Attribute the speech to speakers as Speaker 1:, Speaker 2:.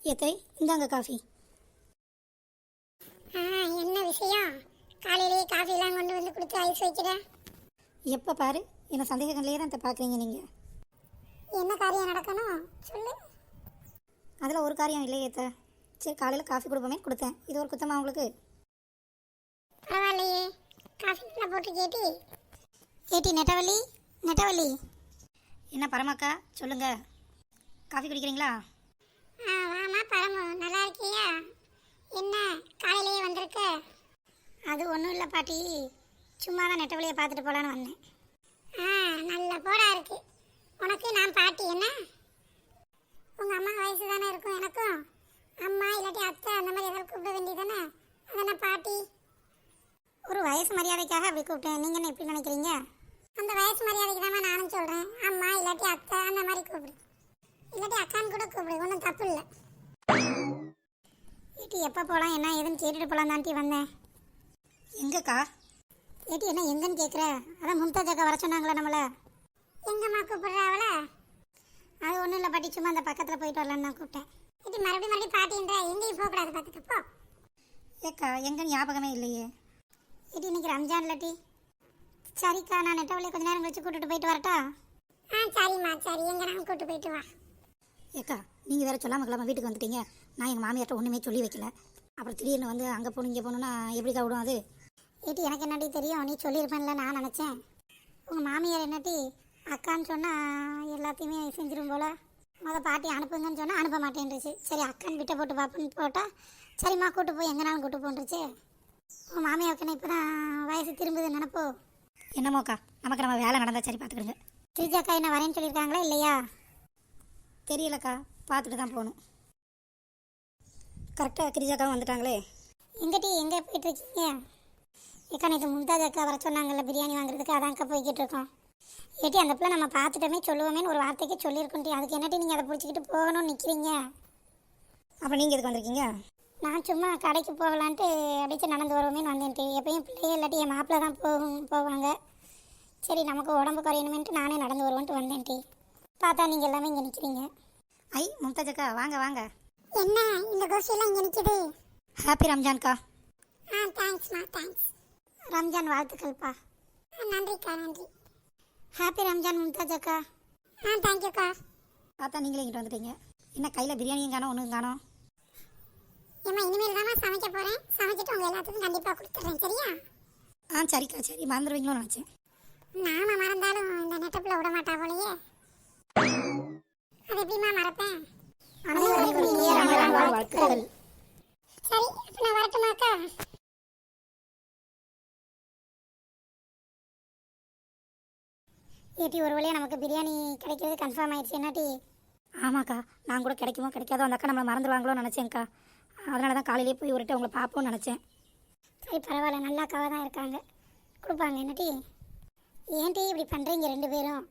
Speaker 1: ஏத்தை இந்தாங்க காஃபி.
Speaker 2: என்ன விஷயம்? காலையிலேயே காஃபிலாம் கொண்டு வந்து கொடுத்து ஐஸ் வைக்கிறேன்.
Speaker 1: எப்போ பாரு என்ன சந்தேகங்கள்லேயே தான் பார்க்குறீங்க நீங்கள்.
Speaker 2: என்ன காரியம் நடக்கணும் சொல்லு.
Speaker 1: அதில் ஒரு காரியம் இல்லையே ஏத்த. சரி காலையில் காஃபி கொடுப்போமே கொடுத்தேன். இது ஒரு குத்தமா உங்களுக்கு?
Speaker 2: பரவாயில்லையே, காஃபி நல்லா போட்டு கேட்டி. ஏட்டி நெட்டவள்ளி, நெட்டவள்ளி.
Speaker 1: என்ன பரமாக்கா சொல்லுங்க, காஃபி குடிக்கிறீங்களா?
Speaker 2: வாமா பரமு, நல்லா இருக்கியா? என்ன காலையிலேயே வந்திருக்க?
Speaker 1: அது ஒன்றும் இல்லை பாட்டி, சும்மா தான் நெட்டவழியை பார்த்துட்டு போகலான்னு வந்தேன்.
Speaker 2: நல்ல போடா இருக்கு உனக்கு. நான் பாட்டி என்ன? உங்கள் அம்மா வயசு தானே இருக்கும் எனக்கும். அம்மா இல்லாட்டி அத்தை அந்த மாதிரி ஏதாவது கூப்பிட வேண்டியதானே? அதென்ன பாட்டி?
Speaker 1: ஒரு வயசு மரியாதைக்காக அப்படி கூப்பிட்டேன். நீங்கள் என்ன எப்படி நினைக்கிறீங்க?
Speaker 2: அந்த வயசு மரியாதைக்கு தான் நானும் சொல்கிறேன். அம்மா இல்லாட்டி அத்தை அந்த மாதிரி கூப்பிடு, இல்லாட்டி அக்கான்னு கூட கூப்பிடு, ஒன்றும் தப்பு இல்லை.
Speaker 1: ஏட்டி எப்போ போகலாம் என்ன ஏதுன்னு கேட்டுட்டு போகலாம் தான்ட்டி வந்தேன். எங்கக்கா? ஏட்டி என்ன எங்கன்னு கேட்குற? அதான் மும்தாஜ் அக்கா வர சொன்னாங்களே நம்மளை.
Speaker 2: எங்கம்மா கூப்பிடுறா அவளை?
Speaker 1: அது ஒன்றும் இல்லை பாட்டி, சும்மா அந்த பக்கத்தில் போயிட்டு வரலான்னு நான் கூப்பிட்டேன்.
Speaker 2: இது மறுபடியும் பாட்டின்ற எங்கேயும் போகக்கூடாது பார்த்துக்கப்போ.
Speaker 1: ஏக்கா எங்கன்னு ஞாபகமே இல்லையே. ஏட்டி இன்னைக்கு ரம்ஜான் இல்லாட்டி. சரிக்கா, நான் நெட்டவழியை கொஞ்ச நேரம் கழிச்சு கூட்டிட்டு போயிட்டு வரட்டா?
Speaker 2: சரிம்மா சரி, எங்க நான் கூப்பிட்டு போயிட்டு வா.
Speaker 1: ஏக்கா நீங்கள் வேறு சொல்லாமல் கிளம்ப வீட்டுக்கு வந்துட்டீங்க. நான் எங்கள் மாமியார்ட்ட ஒன்றுமே சொல்லி வைக்கல. அப்புறம் திடீர்னு வந்து அங்கே போகணும் இங்கே போகணுன்னா எப்படிக்கா விடும் அது? ஏட்டி எனக்கு என்னடி தெரியும், நீ சொல்லியிருப்பேன்ல நான் நினச்சேன். உங்கள் மாமியார் என்னட்டி அக்கான்னு சொன்னால் எல்லாத்தையுமே செஞ்சிடும் போல். பாட்டி அனுப்புங்கன்னு சொன்னால் அனுப்ப மாட்டேன்ருச்சு. சரி அக்கான்னு விட்ட போட்டு பார்ப்பேன்னு போட்டால் சரிம்மா கூட்டு போய் எங்கேனாலும் கூட்டு போன்றுச்சு. உங்கள் மாமியாருக்கு இப்போ தான் வயசு திரும்புது நினப்போ. என்னமோக்கா, நமக்கு நம்ம வேலை நடந்தால் சரி பார்த்துக்கிடுங்க. திருஜாக்கா என்ன வரேன்னு சொல்லியிருக்காங்களா இல்லையா? தெரியலக்கா, பார்த்துட்டு தான் போகணும். கரெக்டாக கிரிஜாக்காவும் வந்துட்டாங்களே. எங்கிட்டி எங்கே போயிட்டுருக்கீங்க? ஏக்கா நேற்று மும்தாஜ் அக்கா வர சொன்னாங்கல்ல பிரியாணி வாங்குறதுக்கு, அதான்க்கா போய்கிட்டு இருக்கோம். ஏட்டி அந்த பிள்ளை நம்ம பார்த்துட்டோமே சொல்லுவோமேன்னு ஒரு வார்த்தைக்கு சொல்லியிருக்கோண்டி, அதுக்கு என்னட்டி நீங்கள் அதை பிடிச்சிக்கிட்டு போகணும்னு நிற்கிறீங்க? அப்போ நீங்கள் எதுக்கு வந்திருக்கீங்க? நான் சும்மா கடைக்கு போகலான்ட்டு அடித்து நடந்து வருவோமேன்னு வந்தேன்ட்டு. எப்பயும் பிள்ளைய இல்லாட்டி என் மாப்பிள்ளை தான் போவாங்க. சரி நமக்கு உடம்பு குறையணுமேன்ட்டு நானே நடந்து வருவேன்ட்டு வந்தேன்ட்டி. பார்த்தா நீங்கள் எல்லாமே இங்கே நிற்கிறீங்க. ஐ மும்தாஜ் அக்கா வாங்க வாங்க.
Speaker 2: என்ன இந்த கோஷ்டியெல்லாம் இங்கே நிற்கிது?
Speaker 1: ஹாப்பி ரம்ஜான்க்கா.
Speaker 2: தேங்க்ஸ்மா தேங்க்ஸ்.
Speaker 1: ரம்ஜான் வாழ்த்துக்கள்ப்பா.
Speaker 2: நன்றிக்கா நன்றி.
Speaker 1: ஹாப்பி ரம்ஜான் மும்தாஜ் அக்கா.
Speaker 2: தேங்க்யூக்கா.
Speaker 1: பார்த்தா நீங்களே இங்கிட்டு வந்துட்டீங்க. என்ன கையில் பிரியாணியும் காணோம் ஒன்றும் காணோம்?
Speaker 2: ஏம்மா இனிமேல் தானே சமைக்க போகிறேன். சமைச்சிட்டு உங்கள் எல்லாத்துக்கும் கண்டிப்பாக கொடுத்துட்றேன் சரியா?
Speaker 1: சரிக்கா சரி, மறந்துடுவீங்களோன்னு நினச்சேன்.
Speaker 2: நாம மறந்தாலும் இந்த நெட்டப்பில் விட மாட்டா போலையே. அது எப்படிமா மறப்பேன்? சரி அப்போ நான் வரட்டுமாக்கா?
Speaker 1: ஏட்டி ஒரு வழியாக நமக்கு பிரியாணி கிடைக்கிறது கன்ஃபார்ம் ஆயிடுச்சு என்னாட்டி? ஆமாக்கா, நான் கூட கிடைக்குமோ கிடைக்காதோ அந்த அக்கா நம்மளை மறந்துடுவாங்களோன்னு நினச்சேங்க்கா. அதனால தான் காலையிலே போய் ஒருட்ட உங்களை பார்ப்போம்னு நினச்சேன்.
Speaker 2: சரி பரவாயில்ல, நல்லா அக்காவாக தான் இருக்காங்க, கொடுப்பாங்க என்னட்டி.
Speaker 1: ஏன்ட்டி இப்படி பண்ணுறீங்க ரெண்டு பேரும்?